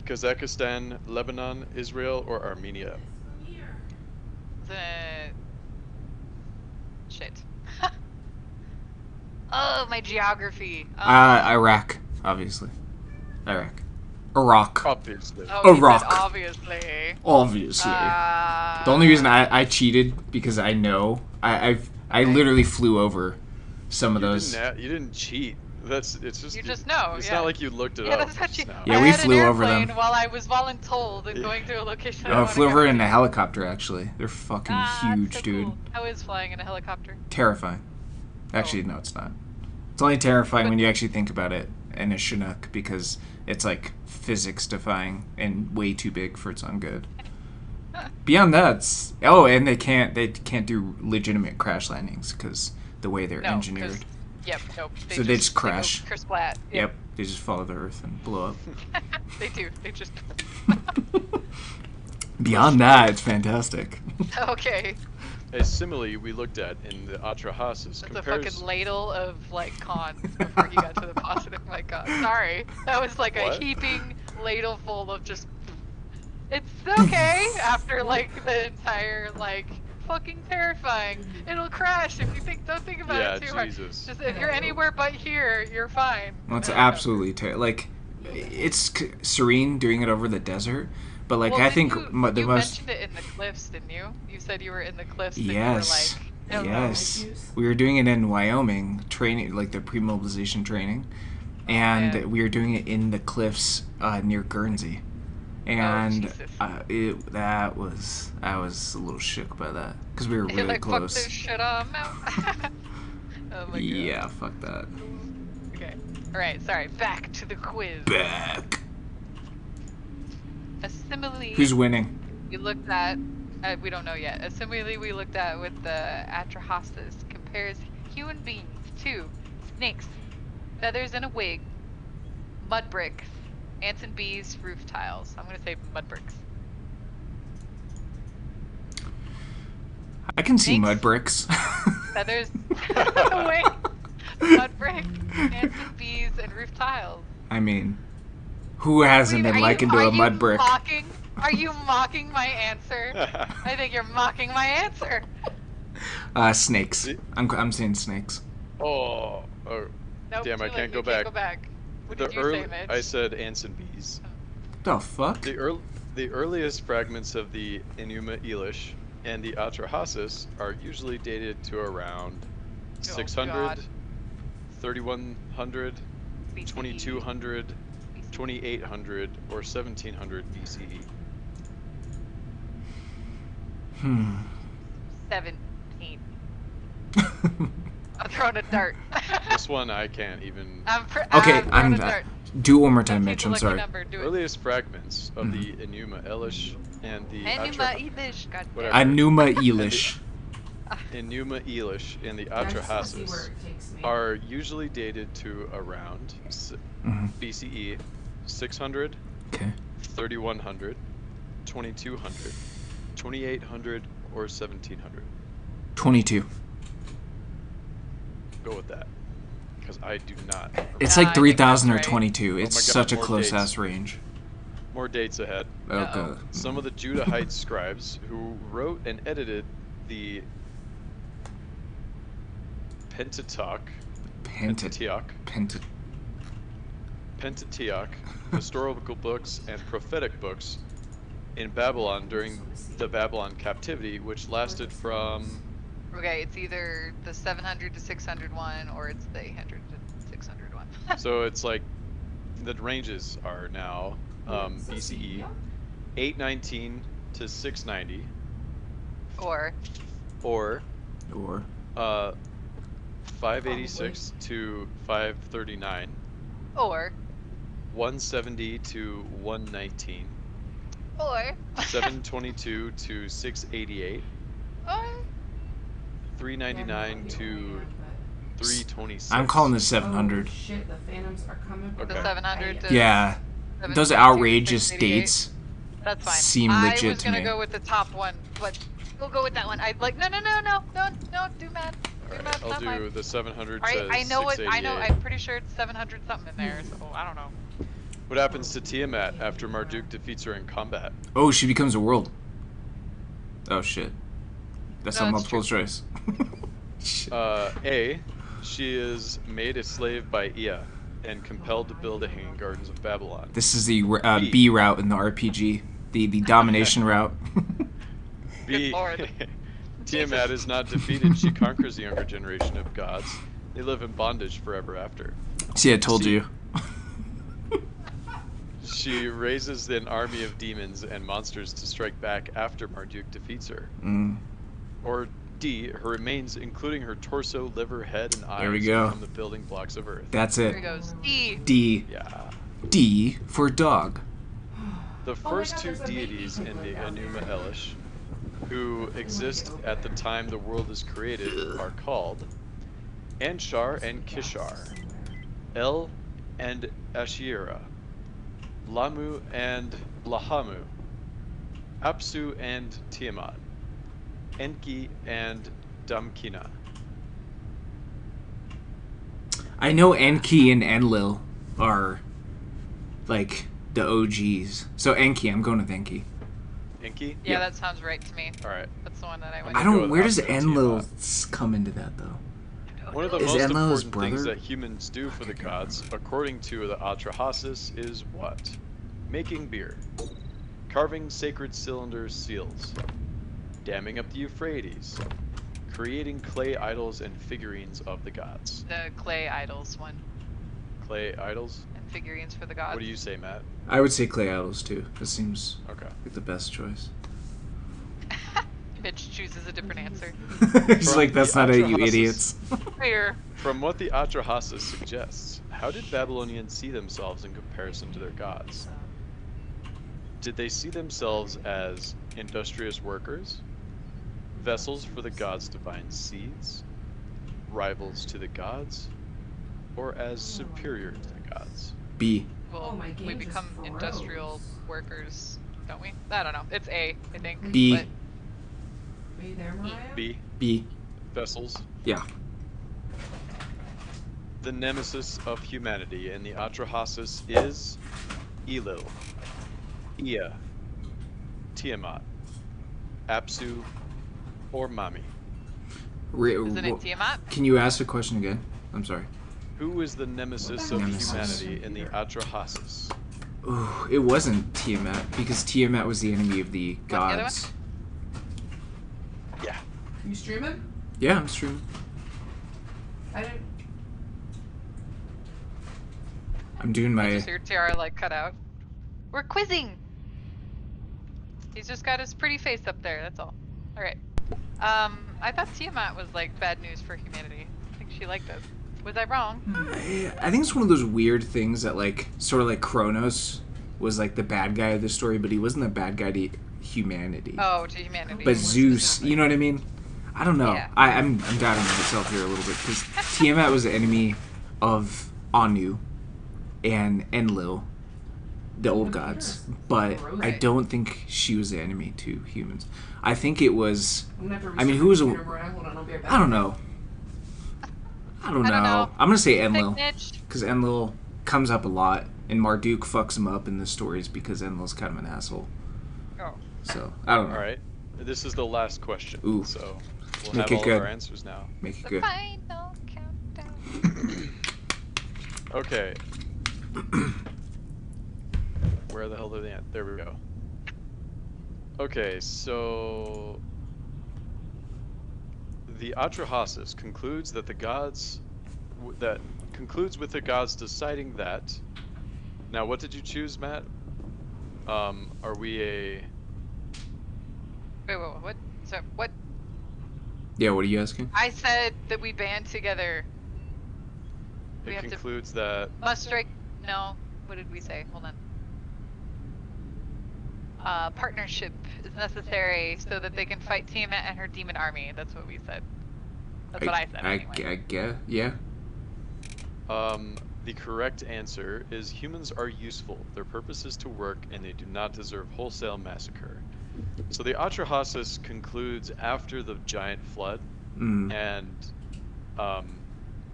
Kazakhstan, Lebanon, Israel, or Armenia? Shit. Oh, my geography. Iraq, obviously. Iraq. Obviously. Oh, Iraq. Obviously. Obviously. The only reason I cheated because I know I literally flew over some of those. You didn't cheat. It's just You just know. It's yeah. not like you looked it Yeah, up. that's what you. Yeah, I we had flew an over them. while I was voluntold and going to a location. I flew over in a helicopter. Actually, they're fucking huge, so dude. Cool. How is flying in a helicopter? Terrifying. Actually, no, it's not. It's only terrifying when you actually think about it in a Chinook because it's like physics defying and way too big for its own good. Beyond that, and they can't do legitimate crash landings because the way they're engineered. Yep, nope. They just crash. They go kersplat. Yep, they just fall to the earth and blow up. They do. They just. Beyond that, it's fantastic. Okay. A simile we looked at in the Atrahasis That's compares... a fucking ladle of like cons before he got to the positive. My God, sorry. That was like a heaping ladle full of just. It's okay after like the entire like fucking terrifying. It'll crash if you don't think about it too hard. Just if you're anywhere but here, you're fine. Well, it's absolutely like it's serene doing it over the desert, but like I think you the most. You mentioned it in the cliffs, didn't you? You said you were in the cliffs. Yes. And you were like, yes. We were doing it in Wyoming, training like the pre-mobilization training, and we were doing it in the cliffs near Guernsey. And I was a little shook by that because we were really like, close. Fuck this shit on mountain. Oh my God. Yeah, fuck that. Okay. All right. Sorry. Back to the quiz. Back. A simile. Who's winning? We looked at. We don't know yet. A simile we looked at with the Atrahasis compares human beings to snakes, feathers in a wig, mud bricks, ants and bees, roof tiles. I'm gonna say mud bricks. I can see mud bricks. Feathers. Wait. Mud bricks, ants and bees, and roof tiles. I mean, who hasn't been likened to a mud brick? Are you mocking my answer? I think you're mocking my answer. Snakes. I'm saying snakes. Oh. Nope, damn! I can't go back. What did you say, Mitch? I said ants and bees. The fuck? The earliest fragments of the Enuma Elish and the Atrahasis are usually dated to around 600, 3100, 2200, 2800, or 1700 BCE. 17. I'm throwing a dart. This one I can't even. Do it one more time, Mitch. I'm sorry. Earliest fragments of the Enuma Elish and the Enuma Elish. Enuma Elish and the Atrahasis are usually dated to around BCE 600, 3100, 2200, 2800, or 1700. 22. Go with that, because I do not. It's like 3000 or 22. It's such a close ass range. More dates ahead. Okay. Some of the Judahite scribes who wrote and edited the Pentateuch, historical books and prophetic books in Babylon during the Babylon captivity, which lasted from... Okay, it's either the 700 to 600 one, or it's the 800 to 600 one. So it's like, the ranges are now BCE 819 to 690. Or 586 to 539. Or 170 to 119. Or 722 to 688. Or 399 to 326. I'm calling this 700. Shit, the phantoms are coming. The 700 to yeah. Those outrageous dates. That's fine. Seem legit to me. I was gonna go with the top one, but we'll go with that one. I like no, do math. I'll do the 700 to I know 688. I'm pretty sure it's 700 something in there, so I don't know. What happens to Tiamat after Marduk defeats her in combat? Oh, she becomes a world. Oh shit. That's No, not it's multiple true. choice. Shit. A. She is made a slave by Ea and compelled to build the Hanging Gardens of Babylon. This is the B. B route in the RPG. The domination route. B. Lord. Tiamat is not defeated. She conquers the younger generation of gods. They live in bondage forever after. See, I told C. you. She raises an army of demons and monsters to strike back after Marduk defeats her. Mm. Or D. Her remains, including her torso, liver, head, and eyes, There we go. become the building blocks of Earth. That's There it. he goes. D. D. Yeah. D for dog. The my first God, two there's a baby deities in the penguin down Enuma there. Elish, who exist at the time the world is created, are called Anshar and Kishar, El and Ashira, Lamu and Lahamu, Apsu and Tiamat, Enki and Damkina. I know Enki and Enlil are like the OGs. So Enki, I'm going with Enki. Enki? Yeah, Yep. that sounds right to me. Alright. That's the one that I went. I Go don't. with Where does Apsu and Enlil Tiamat. come into that though? One of the Is most Enlil his important things brother? that humans do for the gods, according to the Atrahasis, is what? Making beer, carving sacred cylinder seals, damming up the Euphrates, creating clay idols and figurines of the gods. The clay idols one Clay idols? and figurines for the gods. What do you say, Matt? I would say Clay Idols too. This seems Okay. like the best choice. Mitch chooses a different answer. He's From like, that's the not it, you Atrahasis. idiots. Fair. From what the Atrahasis suggests, how did Babylonians see themselves in comparison to their gods? Did they see themselves as industrious workers, vessels for the gods' divine seeds, rivals to the gods, or as superior to the gods? B. Well, Oh, my game we just become froze. industrial workers, don't we? I don't know. It's A, I think. B. But Are you there, Mariah? B. B. Vessels. Yeah. The nemesis of humanity in the Atrahasis is Elil, Ea, Tiamat, Apsu, or Mami. isn't it Tiamat? Can you ask the question again? I'm sorry. Who is the nemesis What of the Nemesis. humanity in the Atrahasis? Ooh, it wasn't Tiamat because Tiamat was the enemy of the the other gods. Yeah. You streaming? Yeah, I'm streaming. I didn't. I'm doing my. Just your tiara like cut out. We're quizzing. He's just got his pretty face up there. That's all. All right. I thought Tiamat was like bad news for humanity. I think she liked us. Was I wrong? I think it's one of those weird things that, like, sort of like Kronos was like the bad guy of the story, but he wasn't the bad guy to humanity. Oh, to humanity. But Zeus, you know what I mean? I don't know. Yeah. I'm doubting myself here a little bit because Tiamat was the enemy of Anu and Enlil, the old gods, but I Right. don't think she was the enemy to humans. I think it was. I'm gonna have to I mean, restart who was my a- computer, Mariah. Hold on, I'll be right back. I don't know. I don't I don't know. know. I'm gonna say Big Enlil Mitch. because Enlil comes up a lot, and Marduk fucks him up in the stories because Enlil's kind of an asshole. Oh. So I don't know. All right. This is the last question. Ooh. So we'll Make have it all good. of our answers now. Make it The good. final countdown. Okay. Where the hell did they end? There we go. Okay, so the Atrahasis concludes that the gods concludes with the gods deciding that. Now, what did you choose, Matt? Are we a Wait, what? So what? Yeah, what are you asking? I said that we band together. We it have to- concludes that Must strike. No. What did we say? Hold on. Partnership is necessary so that they can fight Tiamat and her demon army. That's what we said. That's what I said anyway. I guess. Yeah. the correct answer is humans are useful. Their purpose is to work, and they do not deserve wholesale massacre. So the Atrahasis concludes after the giant flood, Mm. and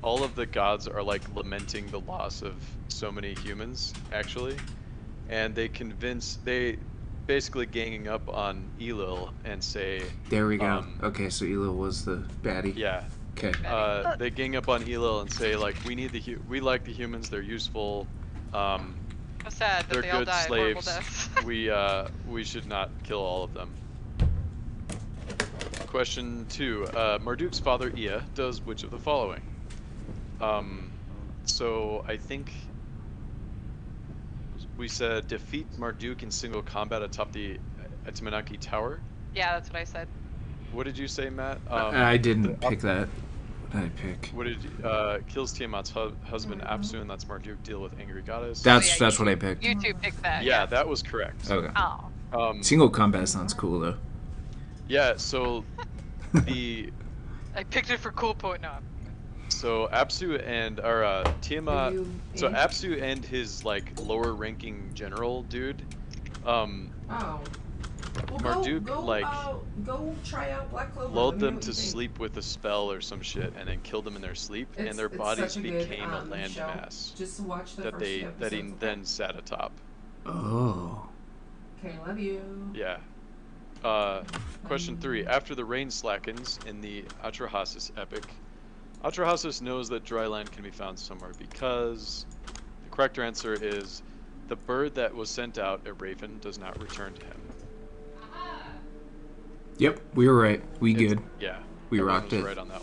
all of the gods are like lamenting the loss of so many humans, actually, and they basically ganging up on Elil and say, There we go. Okay, so Elil was the baddie. yeah, Okay. they gang up on Elil and say like, we like the humans, they're useful, How sad that they're they all good died horrible slaves. deaths. We should not kill all of them. Question 2. Marduk's father Ea does which of the following? So I think we said defeat Marduk in single combat atop the Etimanaki Tower. Yeah, that's what I said. What did you say, Matt? I didn't pick that. What did I pick? What did kills Tiamat's husband Apsu, and that's Marduk, deal with angry goddess. That's yeah, what I picked. You two picked that. Yeah, that was correct. Okay. Oh. Single combat sounds cool though. Yeah, so the I picked it for cool point now. so Apsu and Tiamat. So Apsu and his like lower ranking general dude. Oh. Well, Marduk go try out Black Clover. lulled Let me know them what to you think. sleep with a spell or some shit, and then killed them in their sleep, and their It's bodies such a good, became a show. landmass Just watch the that first they few that he episodes, then sat atop. Oh. Okay, love you. Yeah. Question 3. After the rain slackens in the Atrahasis epic, Atrahasis knows that dry land can be found somewhere because the correct answer is the bird that was sent out, a raven, does not return to him. Yep, we were right. We good. Yeah. We everyone rocked was it. right on that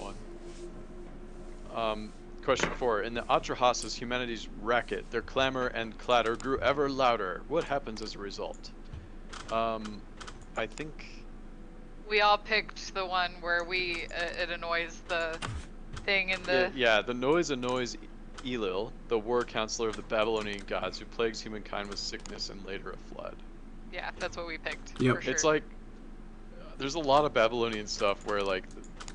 one. Question 4. In the Atrahasis, humanity's racket, their clamor and clatter grew ever louder. What happens as a result? I think... We all picked the one where it annoys the thing in the... Yeah, the noise annoys Elil, the war counselor of the Babylonian gods, who plagues humankind with sickness and later a flood. Yeah, that's what we picked. Yep. For sure. It's like... There's a lot of Babylonian stuff where, like,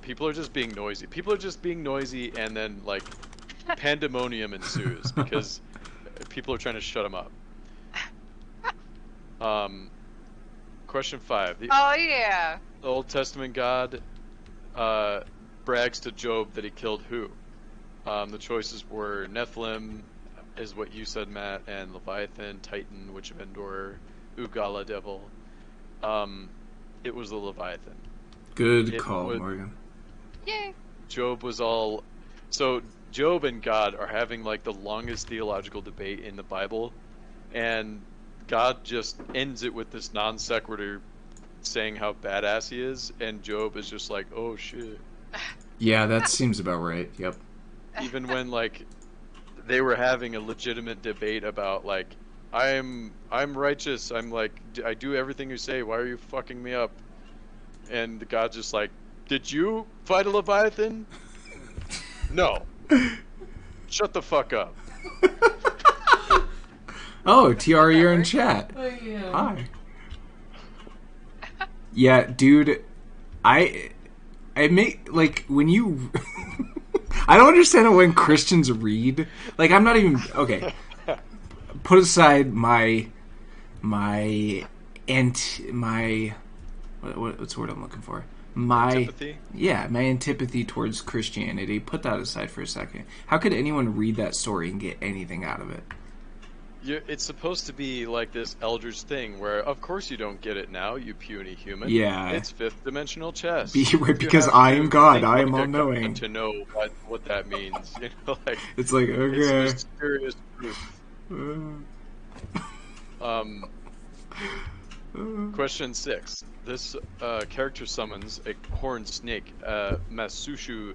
people are just being noisy. People are just being noisy, and then, like, pandemonium ensues because people are trying to shut them up. Question 5. Oh yeah. The Old Testament God brags to Job that he killed who? The choices were Nephilim, is what you said, Matt, and Leviathan, Titan, Witch of Endor, Ugala, Devil. It was the Leviathan. Good call, Morgan. Yay. Job was all... So, Job and God are having, like, the longest theological debate in the Bible, and God just ends it with this non sequitur saying how badass he is, and Job is just like, oh shit. Yeah, that seems about right. Yep. Even when, like, they were having a legitimate debate about, like, I'm righteous, I do everything you say, why are you fucking me up? And the God's just like, did you fight a Leviathan? No. Shut the fuck up. Oh, TR, you're in chat. Oh, yeah. Hi. Yeah, dude, I make, like, when you... I don't understand it when Christians read. Like, I'm not even... Okay. Put aside what's the word I'm looking for? Antipathy? Yeah, my antipathy towards Christianity. Put that aside for a second. How could anyone read that story and get anything out of it? It's supposed to be like this Eldritch thing where, of course you don't get it now, you puny human. Yeah. It's fifth dimensional chess. Because I am God, I am all-knowing. To know what that means. You know, like, it's like, okay. It's mysterious truth. Question 6. This character summons a horned snake, Masusu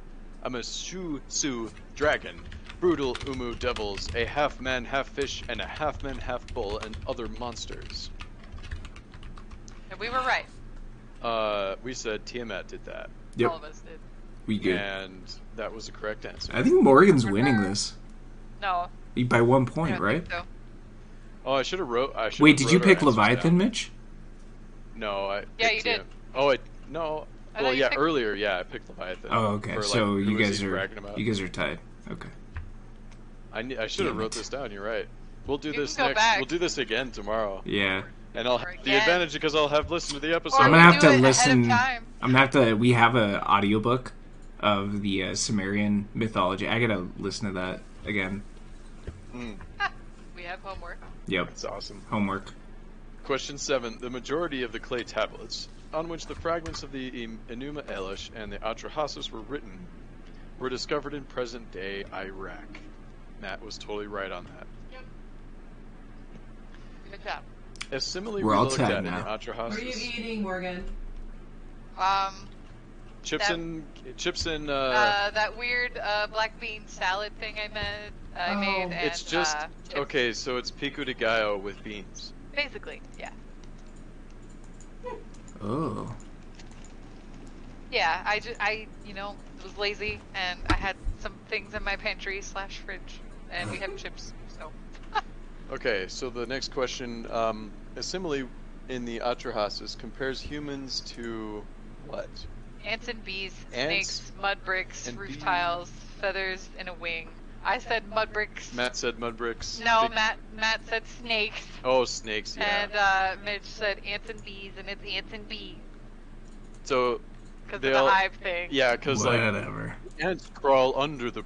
dragon, brutal Umu devils, a half-man, half-fish, and a half-man, half-bull, and other monsters. And we were right. We said Tiamat did that. Yep. All of us did. We good. And that was the correct answer. I think Morgan's winning this. No. By 1 I point, don't right? think so. Oh, I should have wrote. Wait, did you wrote our pick answers Leviathan, down. Mitch? No, I. Yeah, picked you did. Tiamat. Oh, no. I Well, thought you yeah, picked- earlier, yeah, I picked Leviathan. Oh, okay. For, like, So who you was guys he are bragging about? tied. Okay. I should have Damn wrote it. this down. You're right. We'll do You this can go next. back. We'll do this again tomorrow, Yeah. and I'll Or have the again. advantage because I'll have listened to the episode. Or I'm we'll gonna have do to it listen. Ahead of time. I'm gonna have to. We have a audiobook of the Sumerian mythology. I gotta listen to that again. We have homework. Yep. That's awesome. Homework. Question 7. The majority of the clay tablets, on which the fragments of the Enuma Elish and the Atrahasis were written, were discovered in present-day Iraq. Matt was totally right on that. Yep. Good job. As similarly We're we all looked tagged at in the now. What are you Atrahasis, eating, Morgan? chips that- and That weird black bean salad thing I made, and it's just chips. okay. So it's pico de gallo with beans. Basically, yeah. Oh. Yeah, I was lazy and I had some things in my pantry / fridge, and we have chips. So. Okay, so the next question, similarly in the Atrahasis, compares humans to what? Ants and bees, Ants snakes, mud bricks, and roof bees. tiles, feathers, and a wing. I said mud bricks. Matt said mud bricks. No, Big- Matt said snakes. Oh, snakes, yeah. And Mitch said ants and bees, and it's ants and bees So because of they the all, hive thing. yeah, because like Whatever. ants crawl under the